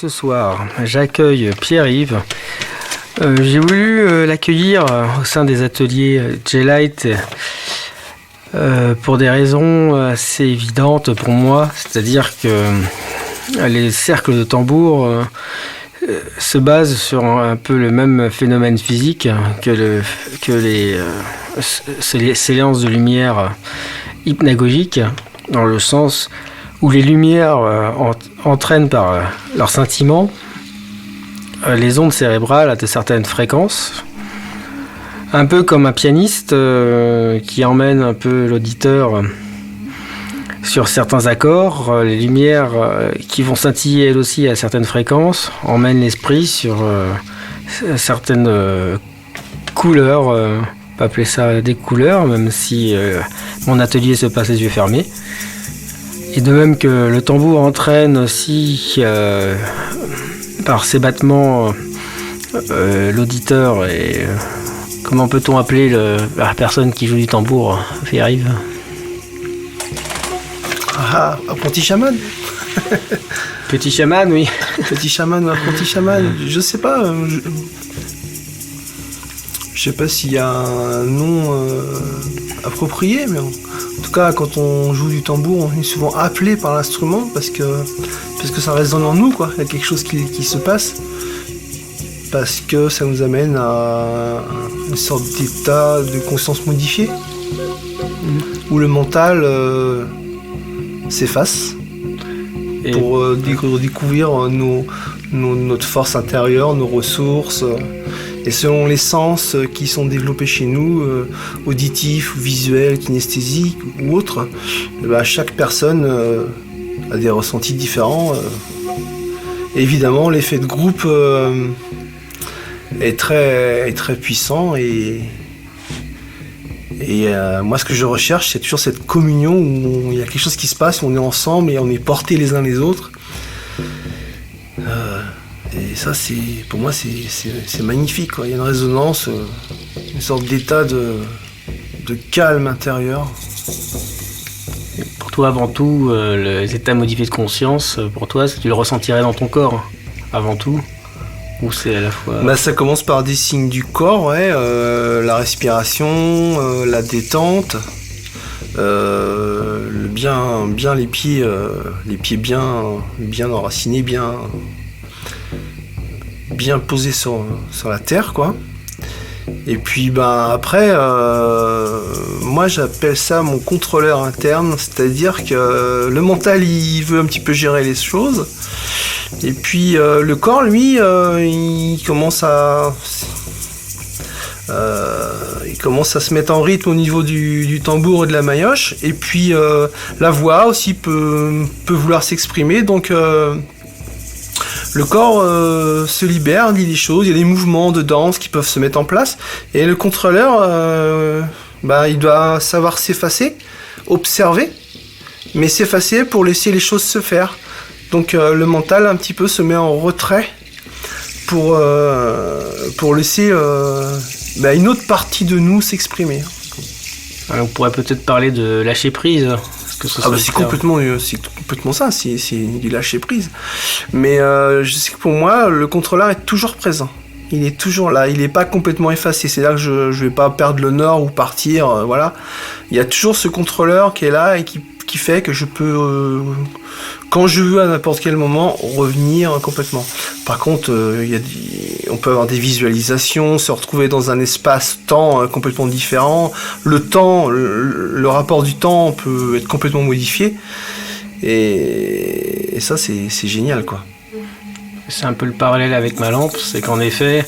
Ce soir, j'accueille Pierre-Yves. J'ai voulu l'accueillir au sein des ateliers J-Light pour des raisons assez évidentes pour moi, c'est-à-dire que les cercles de tambour se basent sur un peu le même phénomène physique que les séances de lumière hypnagogiques, dans le sens où les lumières entraînent par leur scintillement les ondes cérébrales à de certaines fréquences, un peu comme un pianiste qui emmène un peu l'auditeur sur certains accords. Les lumières qui vont scintiller elles aussi à certaines fréquences emmènent l'esprit sur certaines couleurs, on peut appeler ça des couleurs, même si mon atelier se passe les yeux fermés. Et de même que le tambour entraîne aussi par ses battements l'auditeur et comment peut-on appeler la personne qui joue du tambour, Pierre-Yves? Apprenti chaman. Petit chaman, oui. Petit chaman ou apprenti chaman, je sais pas. Je sais pas s'il y a un nom approprié, mais en tout cas, quand on joue du tambour, on est souvent appelé par l'instrument parce que ça résonne en nous, quoi. Il y a quelque chose qui se passe. Parce que ça nous amène à une sorte d'état de conscience modifié, où le mental s'efface pour découvrir notre force intérieure, nos ressources. Et selon les sens qui sont développés chez nous, auditifs, visuels, kinesthésiques ou autres, chaque personne a des ressentis différents. Et évidemment, l'effet de groupe est très puissant. Et moi, ce que je recherche, c'est toujours cette communion où il y a quelque chose qui se passe, où on est ensemble et on est portés les uns les autres. Et ça, pour moi, c'est magnifique, quoi. Il y a une résonance, une sorte d'état de calme intérieur. Et pour toi, avant tout, les états modifiés de conscience, pour toi, tu le ressentirais dans ton corps, avant tout? Ou c'est à la fois... Ça commence par des signes du corps, ouais, la respiration, la détente, bien les pieds bien enracinés, bien posé sur la terre, quoi. Et puis après, moi j'appelle ça mon contrôleur interne, c'est-à-dire que le mental il veut un petit peu gérer les choses, et puis le corps lui il commence à se mettre en rythme au niveau du tambour et de la maillotche, et puis la voix aussi peut vouloir s'exprimer, donc le corps se libère, dit des choses, il y a des mouvements de danse qui peuvent se mettre en place, et le contrôleur, il doit savoir s'effacer, observer, mais s'effacer pour laisser les choses se faire. Donc le mental un petit peu se met en retrait pour laisser une autre partie de nous s'exprimer. On pourrait peut-être parler de lâcher prise. C'est complètement ça, c'est du lâcher prise. Mais je sais que pour moi, le contrôleur est toujours présent. Il est toujours là, il n'est pas complètement effacé. C'est-à-dire que je ne vais pas perdre le nord ou partir, voilà. Il y a toujours ce contrôleur qui est là et qui fait que je peux, quand je veux, à n'importe quel moment, revenir complètement. Par contre, on peut avoir des visualisations, se retrouver dans un espace-temps complètement différent. Le temps, le rapport du temps peut être complètement modifié. Et ça, c'est génial, quoi. C'est un peu le parallèle avec ma lampe, c'est qu'en effet,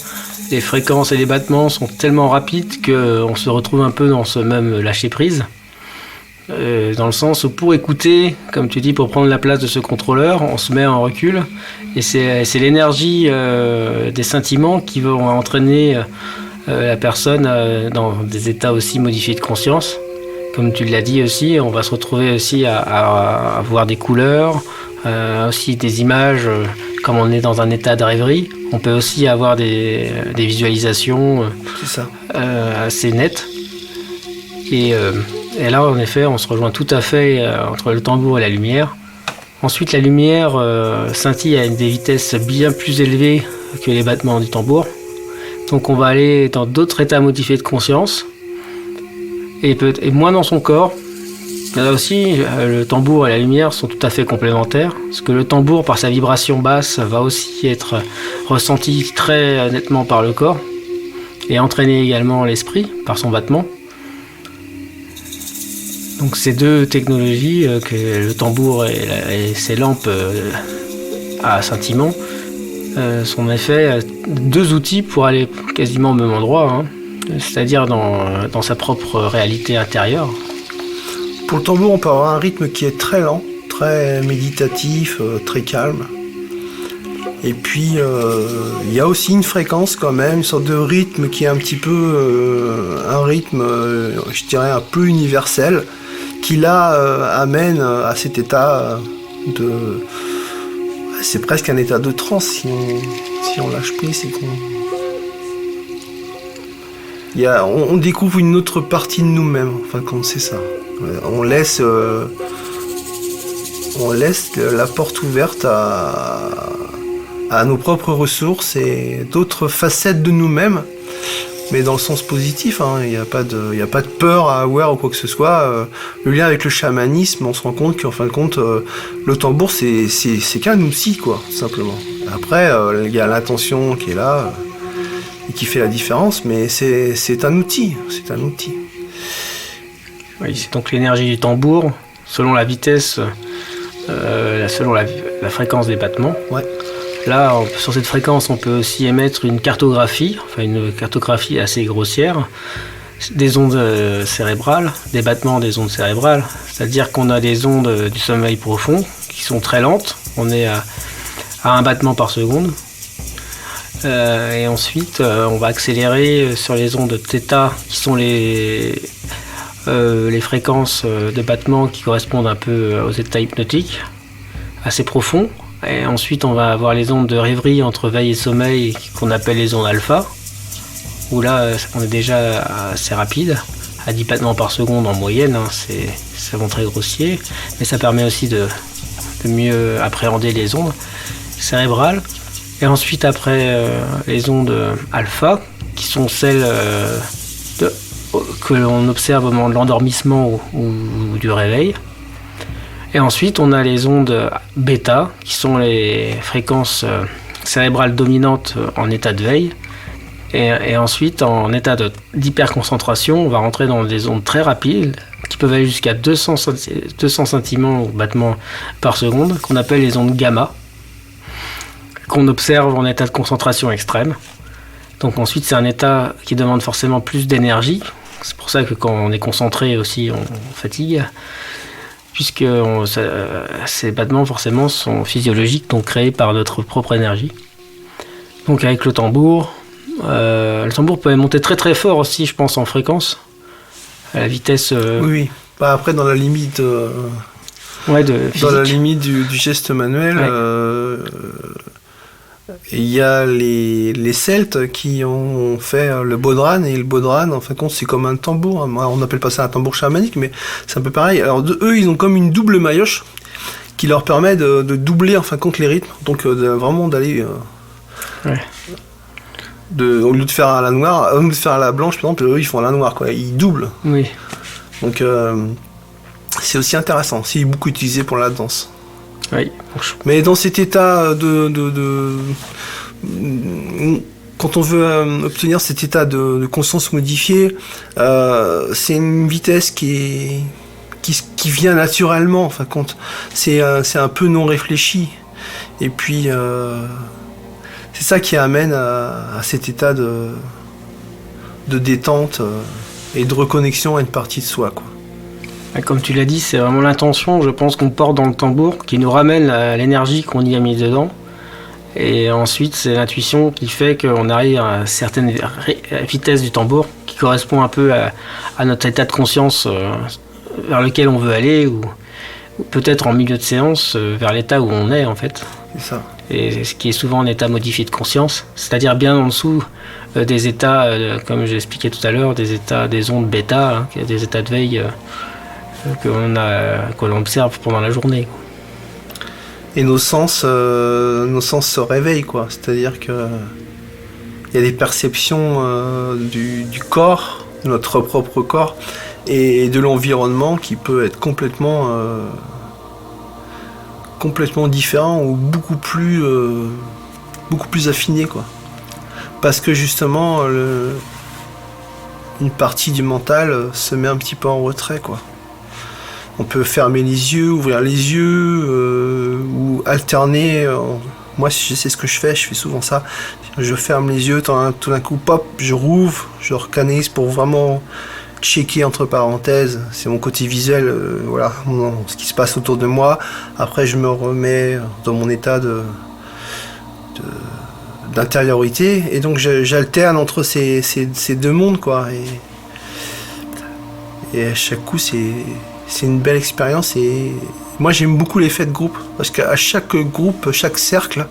les fréquences et les battements sont tellement rapides qu'on se retrouve un peu dans ce même lâcher-prise. Dans le sens où pour écouter, comme tu dis, pour prendre la place de ce contrôleur, on se met en recul, et c'est l'énergie des scintillements qui vont entraîner la personne dans des états aussi modifiés de conscience. Comme tu l'as dit aussi, on va se retrouver aussi à voir des couleurs, aussi des images, comme on est dans un état de rêverie. On peut aussi avoir des visualisations assez nettes. Et là, en effet, on se rejoint tout à fait entre le tambour et la lumière. Ensuite, la lumière scintille à des vitesses bien plus élevées que les battements du tambour. Donc on va aller dans d'autres états modifiés de conscience et moins dans son corps. Là aussi, le tambour et la lumière sont tout à fait complémentaires, parce que le tambour, par sa vibration basse, va aussi être ressenti très nettement par le corps et entraîner également l'esprit par son battement. Donc ces deux technologies, que le tambour et ses lampes à scintillement, sont en effet deux outils pour aller quasiment au même endroit, hein, c'est-à-dire dans sa propre réalité intérieure. Pour le tambour, on peut avoir un rythme qui est très lent, très méditatif, très calme. Et puis, il y a aussi une fréquence quand même, une sorte de rythme qui est un petit peu un rythme, je dirais, un peu universel, qui là amène à cet état de... C'est presque un état de transe si on lâche prise, c'est qu'on... On découvre une autre partie de nous-mêmes, enfin, comme c'est ça. On laisse la porte ouverte à nos propres ressources et d'autres facettes de nous-mêmes, mais dans le sens positif, hein. Il n'y a pas de peur à avoir ou quoi que ce soit. Le lien avec le chamanisme, on se rend compte qu'en fin de compte, le tambour, c'est qu'un outil, quoi, tout simplement. Après, il y a l'intention qui est là et qui fait la différence, mais c'est un outil, Oui, c'est donc l'énergie du tambour, selon la vitesse, selon la fréquence des battements. Ouais. Là, sur cette fréquence, on peut aussi émettre une cartographie assez grossière, des ondes cérébrales, des battements des ondes cérébrales. C'est-à-dire qu'on a des ondes du sommeil profond qui sont très lentes. On est à un battement par seconde. Et ensuite, on va accélérer sur les ondes θ, qui sont les fréquences de battement qui correspondent un peu aux états hypnotiques, assez profonds. Et ensuite, on va avoir les ondes de rêverie entre veille et sommeil qu'on appelle les ondes alpha, où là, on est déjà assez rapide, à 10 battements par seconde en moyenne, hein, c'est vraiment très grossier, mais ça permet aussi de mieux appréhender les ondes cérébrales. Et ensuite, après, les ondes alpha, qui sont celles que l'on observe au moment de l'endormissement ou du réveil. Et ensuite, on a les ondes bêta, qui sont les fréquences cérébrales dominantes en état de veille. Et ensuite, en état d'hyperconcentration, on va rentrer dans des ondes très rapides, qui peuvent aller jusqu'à 200 scintillements ou battements par seconde, qu'on appelle les ondes gamma, qu'on observe en état de concentration extrême. Donc ensuite, c'est un état qui demande forcément plus d'énergie. C'est pour ça que quand on est concentré aussi, on fatigue. Puisque ces battements forcément sont physiologiques, donc créés par notre propre énergie. Donc avec le tambour peut monter très très fort aussi, je pense, en fréquence, à la vitesse... Oui. Bah, après, dans la limite, dans la limite du geste manuel, il y a les Celtes qui ont fait le bodhran, et le bodhran, en fin de compte, c'est comme un tambour. On n'appelle pas ça un tambour chamanique, mais c'est un peu pareil. Alors, eux, ils ont comme une double maillotche qui leur permet de doubler, en fin de compte, les rythmes. Donc, vraiment d'aller... au lieu de faire à la noire, au lieu de faire à la blanche, par exemple, eux, ils font à la noire, quoi. Ils doublent. Oui. Donc, c'est aussi intéressant. C'est beaucoup utilisé pour la danse. Oui. Mais dans cet état quand on veut obtenir cet état de conscience modifié, c'est une vitesse qui vient naturellement, en fin de compte. C'est un peu non réfléchi. Et puis, c'est ça qui amène à cet état de détente et de reconnexion à une partie de soi, quoi. Comme tu l'as dit, c'est vraiment l'intention, je pense, qu'on porte dans le tambour, qui nous ramène à l'énergie qu'on y a mise dedans. Et ensuite, c'est l'intuition qui fait qu'on arrive à certaines vitesses du tambour, qui correspond un peu à notre état de conscience vers lequel on veut aller, ou peut-être en milieu de séance, vers l'état où on est, en fait. C'est ça. Et ce qui est souvent un état modifié de conscience, c'est-à-dire bien en dessous des états, comme j'ai expliqué tout à l'heure, des ondes bêta, hein, des états de veille que l'on observe pendant la journée. et nos sens se réveillent, quoi. C'est-à-dire que il y a des perceptions du corps, de notre propre corps, et de l'environnement qui peut être complètement différent ou beaucoup plus affiné, quoi. Parce que justement une partie du mental se met un petit peu en retrait, quoi. On peut fermer les yeux, ouvrir les yeux, ou alterner. Moi, je sais ce que je fais souvent ça. Je ferme les yeux, tout d'un coup, pop, je rouvre, je recanalise pour vraiment checker entre parenthèses. C'est mon côté visuel, voilà, ce qui se passe autour de moi. Après, je me remets dans mon état d'intériorité, et donc j'alterne entre ces deux mondes, quoi. Et à chaque coup, c'est une belle expérience, et moi j'aime beaucoup l'effet de groupe, parce qu'à chaque groupe, chaque cercle,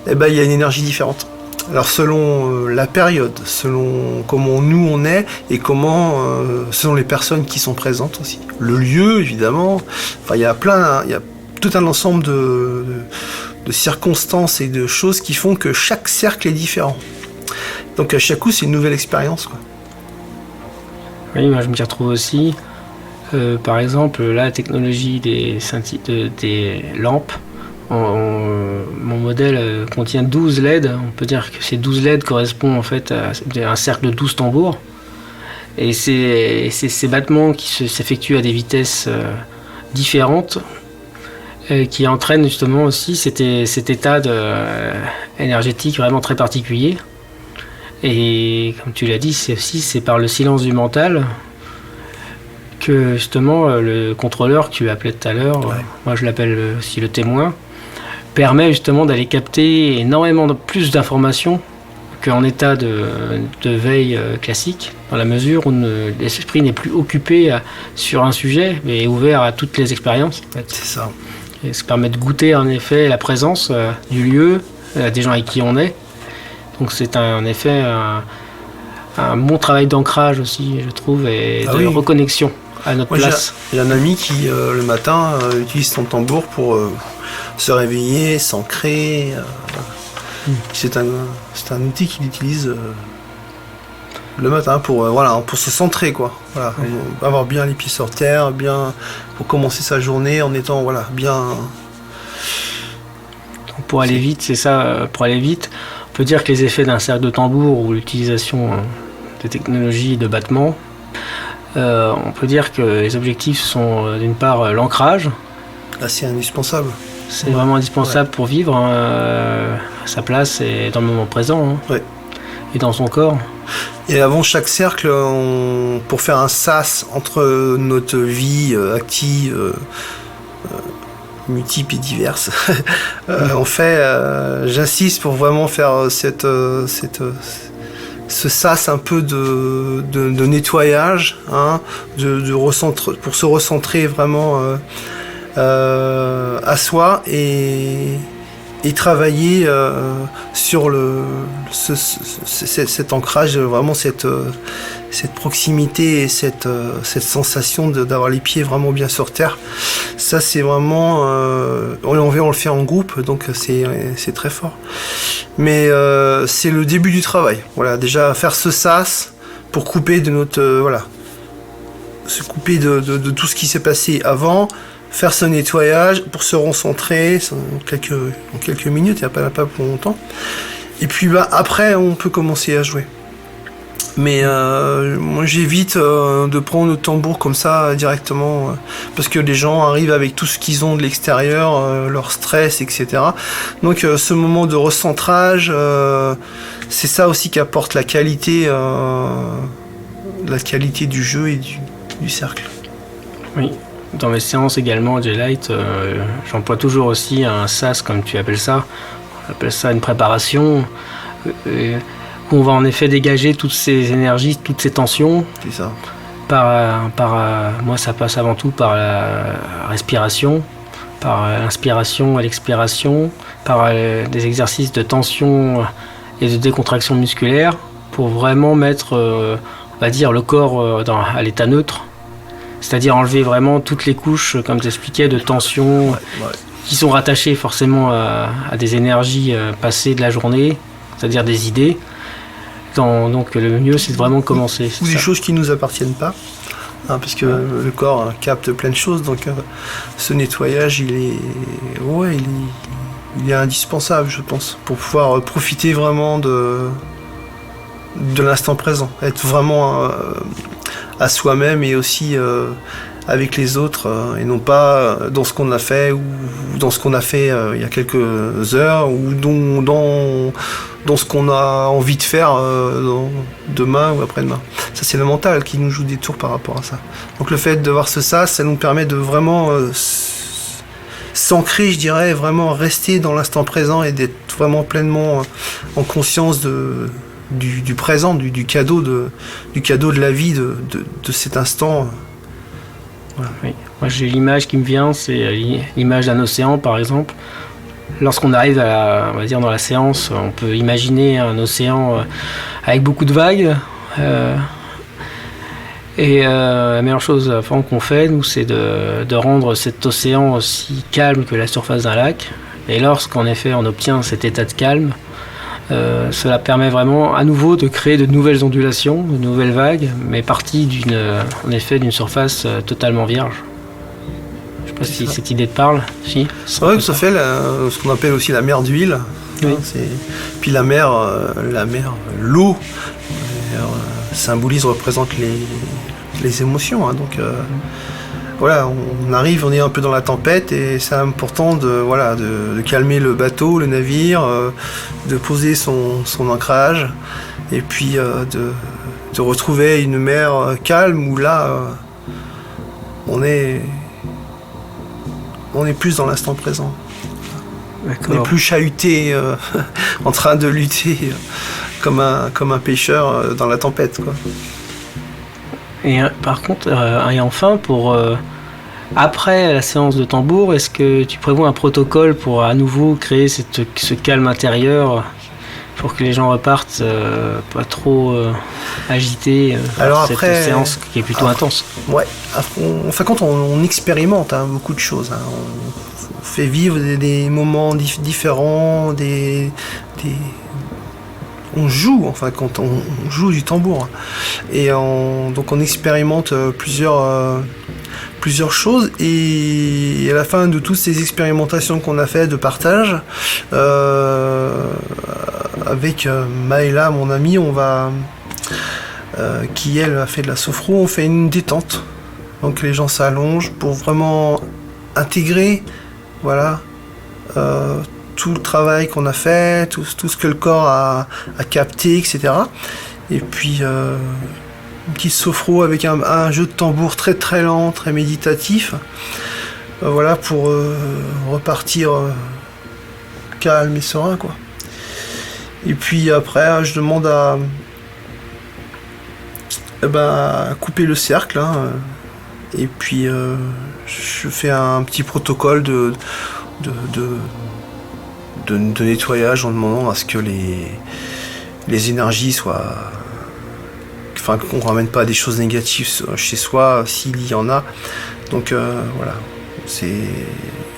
il y a une énergie différente. Alors selon la période, selon comment nous on est, et selon les personnes qui sont présentes aussi. Le lieu, évidemment, enfin il y a tout un ensemble de circonstances et de choses qui font que chaque cercle est différent. Donc à chaque coup c'est une nouvelle expérience, quoi. Oui, moi je m'y retrouve aussi. Par exemple, la technologie des lampes, mon modèle contient 12 LED. On peut dire que ces 12 LED correspondent en fait à un cercle de 12 tambours. Et c'est ces battements qui s'effectuent à des vitesses différentes qui entraînent justement aussi cet état énergétique vraiment très particulier. Et comme tu l'as dit, c'est par le silence du mental que justement le contrôleur que tu appelais tout à l'heure, ouais. Moi je l'appelle aussi le témoin, permet justement d'aller capter énormément plus d'informations qu'en état de veille classique, dans la mesure où l'esprit n'est plus occupé sur un sujet, mais est ouvert à toutes les expériences. En fait. C'est ça. Et ça permet de goûter en effet la présence du lieu, des gens avec qui on est. Donc c'est en effet un bon travail d'ancrage aussi, je trouve, et de reconnexion à notre place. J'ai un ami qui, le matin, utilise son tambour pour se réveiller, s'ancrer. C'est un outil qu'il utilise le matin pour se centrer, quoi. Voilà, avoir bien les pieds sur terre, bien pour commencer sa journée en étant bien. Pour aller vite, c'est ça. Pour aller vite, on peut dire que les effets d'un cercle de tambour ou l'utilisation de technologies de battement, on peut dire que les objectifs sont d'une part l'ancrage. Là, c'est indispensable. C'est vraiment indispensable pour vivre à sa place et dans le moment présent. Et dans son corps. Et avant chaque cercle, pour faire un sas entre notre vie active, multiple et diverse, on fait, j'insiste pour vraiment faire ce sas un peu de nettoyage, pour se recentrer vraiment à soi et travailler sur cet ancrage, vraiment cette proximité et cette sensation d'avoir les pieds vraiment bien sur terre. Ça, c'est vraiment... on le fait en groupe, donc c'est très fort. Mais c'est le début du travail. Voilà, déjà faire ce sas pour couper de notre... se couper de tout ce qui s'est passé avant, faire ce nettoyage pour se recentrer en quelques minutes, il n'y a pas pour longtemps. Et puis après, on peut commencer à jouer. Mais moi, j'évite de prendre le tambour comme ça directement, parce que les gens arrivent avec tout ce qu'ils ont de l'extérieur, leur stress, etc. Donc ce moment de recentrage, c'est ça aussi qui apporte la qualité du jeu et du cercle. Oui. Dans mes séances également, J-Light, j'emploie toujours aussi un sas, comme tu appelles ça. On appelle ça une préparation, où on va en effet dégager toutes ces énergies, toutes ces tensions. C'est ça. Moi, ça passe avant tout par la respiration, par l'inspiration et l'expiration, par des exercices de tension et de décontraction musculaire, pour vraiment mettre, on va dire, le corps à l'état neutre. C'est-à-dire enlever vraiment toutes les couches, comme tu expliquais, de tension, qui sont rattachés forcément à des énergies passées de la journée, c'est-à-dire des idées. Donc le mieux, c'est de vraiment commencer. Ou des choses qui ne nous appartiennent pas, parce que le corps capte plein de choses, donc ce nettoyage, il est indispensable, je pense, pour pouvoir profiter vraiment de l'instant présent, être vraiment à soi-même et aussi avec les autres, et non pas dans ce qu'on a fait ou dans ce qu'on a fait il y a quelques heures ou dans ce qu'on a envie de faire demain ou après-demain. Ça, c'est le mental qui nous joue des tours par rapport à ça. Donc le fait de voir ça nous permet de vraiment s'ancrer, je dirais, vraiment rester dans l'instant présent et d'être vraiment pleinement en conscience du présent, du cadeau de la vie, de cet instant. Voilà. Oui. Moi, j'ai l'image qui me vient, c'est l'image d'un océan, par exemple. Lorsqu'on arrive on va dire dans la séance, on peut imaginer un océan avec beaucoup de vagues. La meilleure chose qu'on fait, nous, c'est de rendre cet océan aussi calme que la surface d'un lac. Et lorsqu'en effet on obtient cet état de calme, cela permet vraiment à nouveau de créer de nouvelles ondulations, de nouvelles vagues, mais parties d'une surface totalement vierge. Je ne sais pas si cette idée te parle. Si, oui, tout à fait, ce qu'on appelle aussi la mer d'huile. Oui. Puis la mer, l'eau, symbolise, représente les émotions. Donc voilà, on est un peu dans la tempête et c'est important de calmer le bateau, le navire, de poser son ancrage et puis de retrouver une mer calme où là on est plus dans l'instant présent. D'accord. On n'est plus chahuté en train de lutter comme un pêcheur dans la tempête, quoi. Et par contre, et enfin, après la séance de tambour, est-ce que tu prévois un protocole pour à nouveau créer ce calme intérieur pour que les gens repartent pas trop agités par cette séance qui est plutôt intense? Ouais, quand on expérimente beaucoup de choses, on fait vivre des moments différents, on joue, quand on joue du tambour. Et donc on expérimente plusieurs choses, et à la fin de toutes ces expérimentations qu'on a fait de partage, avec Maëla, mon amie, qui elle a fait de la sophro, on fait une détente. Donc les gens s'allongent pour vraiment intégrer, tout le travail qu'on a fait, tout ce que le corps a capté, etc. Et puis une petite sophro avec un jeu de tambour très très lent, très méditatif, pour repartir calme et serein, quoi. Et puis après, je demande à couper le cercle, et puis je fais un petit protocole de nettoyage en demandant à ce que les énergies soient... qu'on ne ramène pas des choses négatives chez soi, s'il y en a. Donc il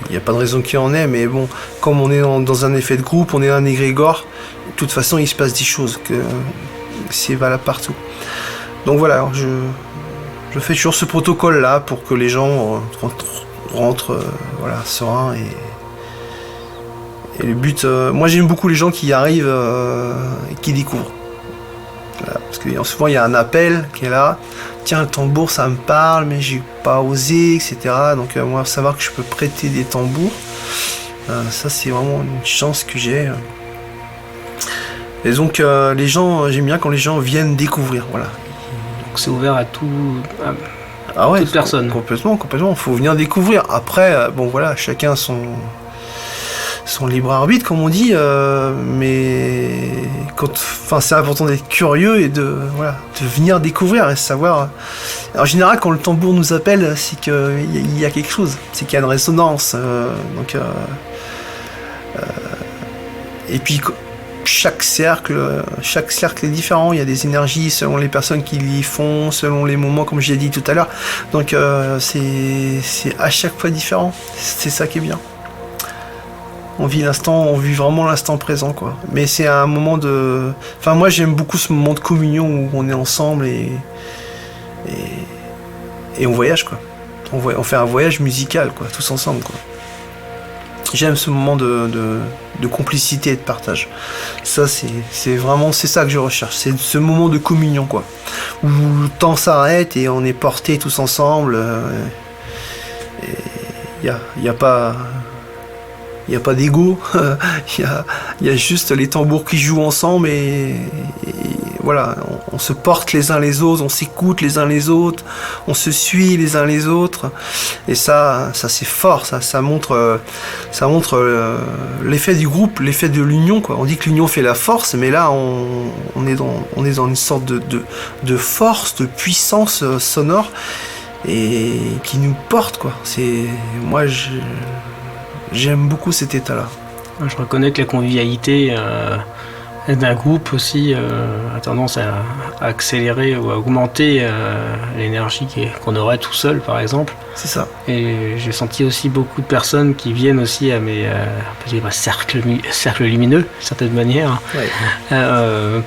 n'y a pas de raison qu'il y en ait, mais bon, comme on est dans un effet de groupe, on est un égrégore, de toute façon il se passe des choses, que c'est valable partout. Donc voilà, je fais toujours ce protocole là pour que les gens rentrent sereins, et le but, moi j'aime beaucoup les gens qui y arrivent et qui découvrent. Parce que souvent il y a un appel qui est là, tiens, le tambour ça me parle, mais j'ai pas osé, etc. Donc moi, savoir que je peux prêter des tambours, ça c'est vraiment une chance que j'ai. Et donc les gens, j'aime bien quand les gens viennent découvrir, Donc c'est ouvert à toute personne. Complètement, il faut venir découvrir. Après, chacun son libre arbitre, comme on dit, mais c'est important d'être curieux et de venir découvrir et savoir. En général, quand le tambour nous appelle, c'est qu'il y a quelque chose, c'est qu'il y a une résonance. Et puis chaque cercle est différent. Il y a des énergies selon les personnes qui y font, selon les moments, comme je l'ai dit tout à l'heure. Donc c'est à chaque fois différent. C'est ça qui est bien. On vit vraiment l'instant présent, quoi. Mais c'est un moment de... Enfin, moi, j'aime beaucoup ce moment de communion où on est ensemble et on voyage, quoi. On fait un voyage musical, quoi, tous ensemble, quoi. J'aime ce moment de complicité et de partage. Ça, c'est vraiment ça que je recherche. C'est ce moment de communion, quoi. Où le temps s'arrête et on est portés tous ensemble. Il n'y a pas d'ego. Il y a juste les tambours qui jouent ensemble et voilà, on se porte les uns les autres, on s'écoute les uns les autres, on se suit les uns les autres. Et ça c'est fort, ça montre l'effet du groupe, l'effet de l'union, quoi. On dit que l'union fait la force, mais là on est dans une sorte de force, de puissance sonore et qui nous porte, quoi. Moi j'aime beaucoup cet état-là. Je reconnais que la convivialité d'un groupe aussi a tendance à accélérer ou à augmenter l'énergie qu'on aurait tout seul, par exemple. C'est ça. Et j'ai senti aussi beaucoup de personnes qui viennent aussi à mes cercles lumineux, d'une certaine manière. Ouais.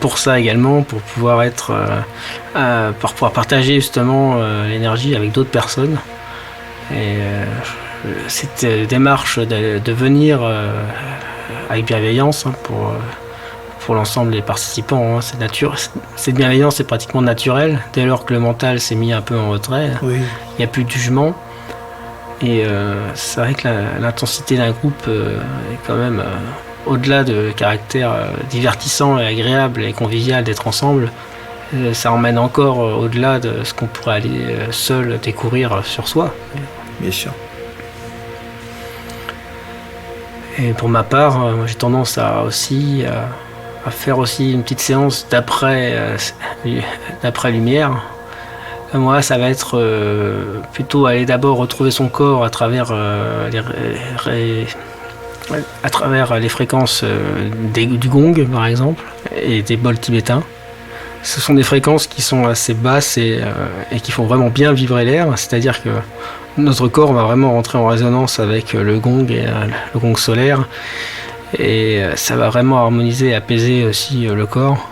Pour ça également, pour pouvoir pour pouvoir partager justement l'énergie avec d'autres personnes. Et cette démarche de venir avec bienveillance pour l'ensemble des participants, cette bienveillance est pratiquement naturelle dès lors que le mental s'est mis un peu en retrait. Oui. Il n'y a plus de jugement et c'est vrai que l'intensité d'un groupe est quand même au-delà de caractère divertissant et agréable et convivial d'être ensemble. Ça emmène encore au-delà de ce qu'on pourrait aller seul découvrir sur soi. Bien sûr. Et pour ma part, moi, j'ai tendance à faire aussi une petite séance d'après lumière. Moi, ça va être plutôt aller d'abord retrouver son corps à travers les fréquences du gong, par exemple, et des bols tibétains. Ce sont des fréquences qui sont assez basses et qui font vraiment bien vibrer l'air, c'est-à-dire que notre corps va vraiment rentrer en résonance avec le gong et le gong solaire. Et ça va vraiment harmoniser et apaiser aussi le corps.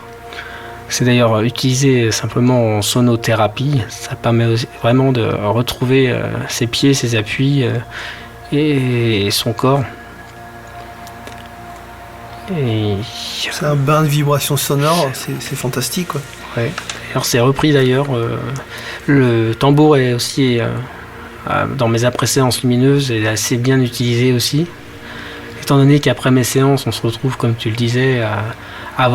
C'est d'ailleurs utilisé simplement en sonothérapie. Ça permet vraiment de retrouver ses pieds, ses appuis et son corps. Et... C'est un bain de vibrations sonores, c'est fantastique, quoi. Ouais. Alors c'est repris d'ailleurs. Le tambour est aussi dans mes après-séances lumineuses est assez bien utilisé aussi. Étant donné qu'après mes séances, on se retrouve, comme tu le disais, à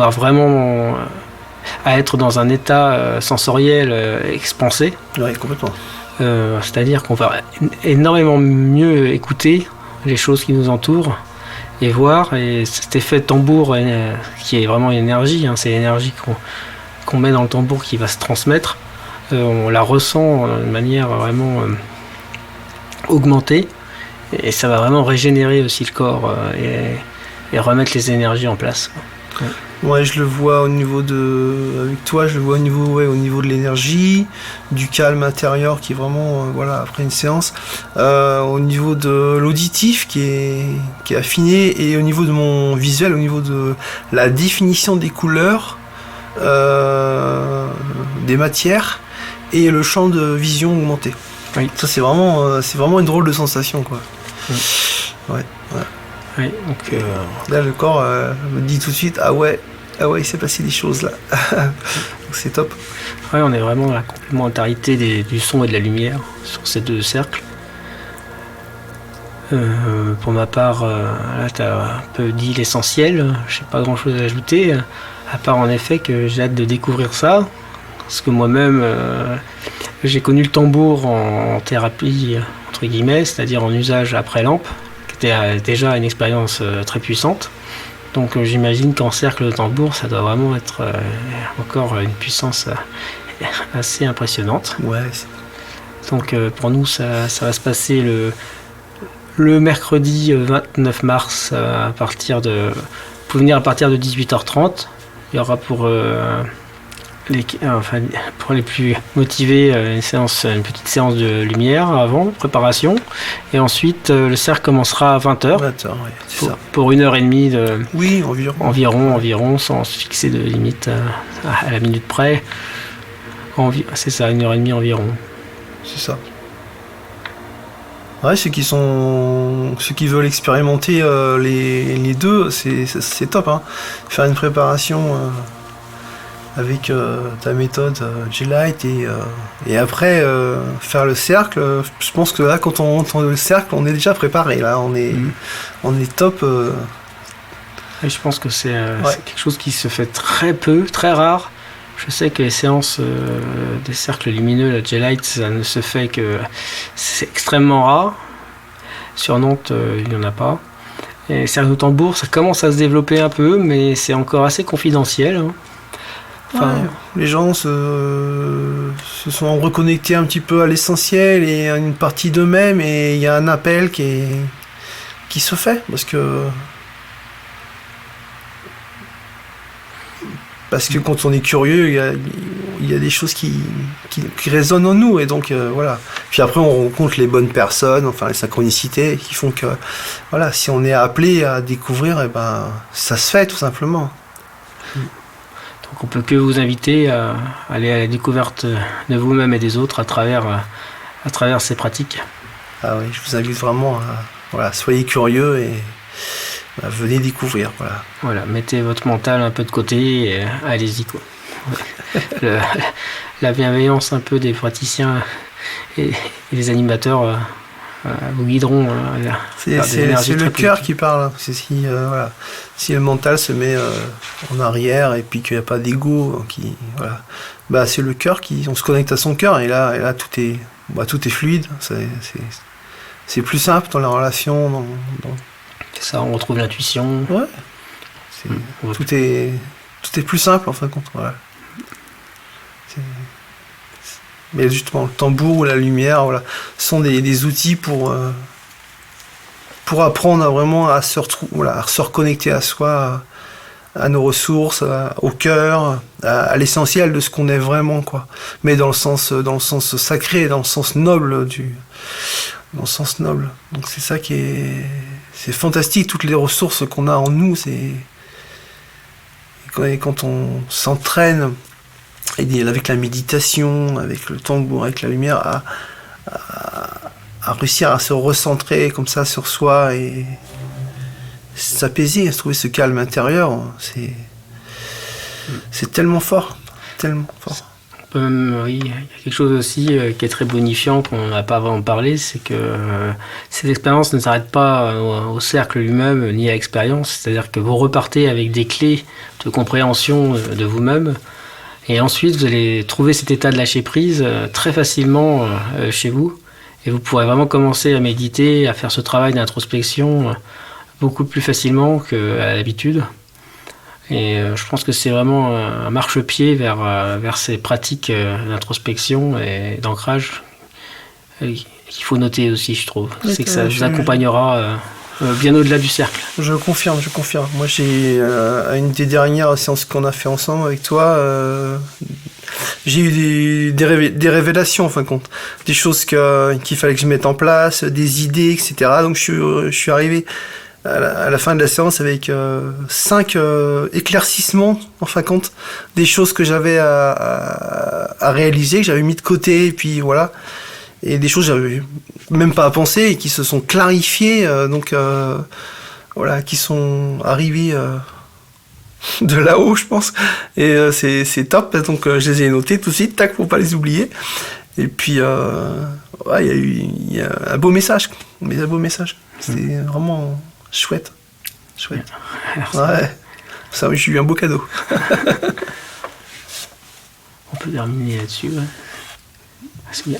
être dans un état sensoriel expansé. Oui, complètement. C'est-à-dire qu'on va énormément mieux écouter les choses qui nous entourent et voir. Et cet effet de tambour, qui est vraiment une énergie, c'est l'énergie qu'on met dans le tambour qui va se transmettre. On la ressent de manière vraiment augmentée. Et ça va vraiment régénérer aussi le corps et remettre les énergies en place. Ouais, je le vois avec toi, je le vois au niveau de l'énergie, du calme intérieur qui est vraiment, après une séance, au niveau de l'auditif qui est affiné et au niveau de mon visuel, au niveau de la définition des couleurs, des matières et le champ de vision augmenté. Oui. Ça c'est vraiment une drôle de sensation, quoi. Ouais. Oui, donc, là le corps me dit tout de suite ah ouais il s'est passé des choses là. Donc c'est top. Ouais, on est vraiment dans la complémentarité du son et de la lumière sur ces deux cercles. Pour ma part, là tu as un peu dit l'essentiel, je n'ai pas grand chose à ajouter, à part en effet que j'ai hâte de découvrir ça, parce que moi-même j'ai connu le tambour en thérapie entre guillemets, c'est-à-dire en usage après lampe, qui était déjà une expérience très puissante. Donc j'imagine qu'en cercle de tambour, ça doit vraiment être encore une puissance assez impressionnante. Ouais. Donc pour nous, ça va se passer le mercredi 29 mars pour venir à partir de 18h30. Il y aura pour Enfin, pour les plus motivés, une petite séance de lumière avant, préparation. Et ensuite, le cercle commencera à 20h. 20h, oui, c'est ça. Pour 1h30 de... Oui, environ, sans se fixer de limite à la minute près. C'est ça, 1h30 environ. C'est ça. Ouais, ceux qui veulent expérimenter les deux, c'est top, hein. Faire une préparation avec ta méthode G-Light et après faire le cercle. Je pense que là, quand on entend le cercle, on est déjà préparé. Là, on est top. Et je pense que c'est quelque chose qui se fait très peu, très rare. Je sais que les séances des cercles lumineux, la G-Light, ça ne se fait que... C'est extrêmement rare. Sur Nantes, il n'y en a pas. Et les cercles de tambour, ça commence à se développer un peu, mais c'est encore assez confidentiel. Hein. Enfin, les gens se sont reconnectés un petit peu à l'essentiel et à une partie d'eux-mêmes, et il y a un appel qui se fait, parce que quand on est curieux, il y a des choses qui résonnent en nous, et donc voilà. Puis après, on rencontre les bonnes personnes, enfin les synchronicités, qui font que voilà, si on est appelé à découvrir, et ben ça se fait tout simplement. Donc on peut que vous inviter à aller à la découverte de vous-même et des autres à travers ces pratiques. Ah oui, je vous invite vraiment à soyez curieux et venez découvrir, voilà. Voilà, mettez votre mental un peu de côté et allez-y, quoi. La bienveillance un peu des praticiens et des animateurs vous guideront. C'est le cœur qui parle. C'est si le mental se met en arrière et puis qu'il n'y a pas d'ego, c'est le cœur on se connecte à son cœur, et là tout est fluide. C'est plus simple dans la relation. C'est ça, on retrouve l'intuition. Ouais. Tout est plus simple en fin de compte. Voilà. Mais justement, le tambour ou la lumière, sont des outils pour apprendre à se reconnecter à soi, à nos ressources, au cœur, à l'essentiel de ce qu'on est vraiment, quoi. Mais dans le sens sacré, dans le sens noble Donc c'est ça c'est fantastique, toutes les ressources qu'on a en nous. Et quand on s'entraîne avec la méditation, avec le tambour, avec la lumière, à réussir à se recentrer comme ça sur soi et s'apaiser, à se trouver ce calme intérieur, c'est tellement fort, tellement fort. Oui, il y a quelque chose aussi qui est très bonifiant, qu'on n'a pas vraiment parlé, c'est que cette expérience ne s'arrête pas au cercle lui-même, ni à l'expérience, c'est-à-dire que vous repartez avec des clés de compréhension de vous-même, et ensuite vous allez trouver cet état de lâcher prise très facilement chez vous, et vous pourrez vraiment commencer à méditer, à faire ce travail d'introspection beaucoup plus facilement qu'à l'habitude. Et je pense que c'est vraiment un marchepied vers ces pratiques d'introspection et d'ancrage qu'il faut noter aussi, je trouve. C'est que ça vous accompagnera bien au-delà du cercle. Je confirme. Moi, j'ai à une des dernières séances qu'on a fait ensemble avec toi, j'ai eu des révélations, en fin de compte. Des choses qu'il fallait que je mette en place, des idées, etc. Donc je suis arrivé à la fin de la séance avec 5 éclaircissements, en fin de compte, des choses que j'avais à réaliser, que j'avais mis de côté, et puis voilà, et des choses que j'avais même pas à penser et qui se sont clarifiées, qui sont arrivées de là-haut, je pense, et c'est top. Donc je les ai notés tout de suite, tac, pour pas les oublier. Et puis il y a un beau message, c'est vraiment chouette. Ouais. Ça, j'ai eu un beau cadeau. On peut terminer là-dessus. Ouais. C'est bien.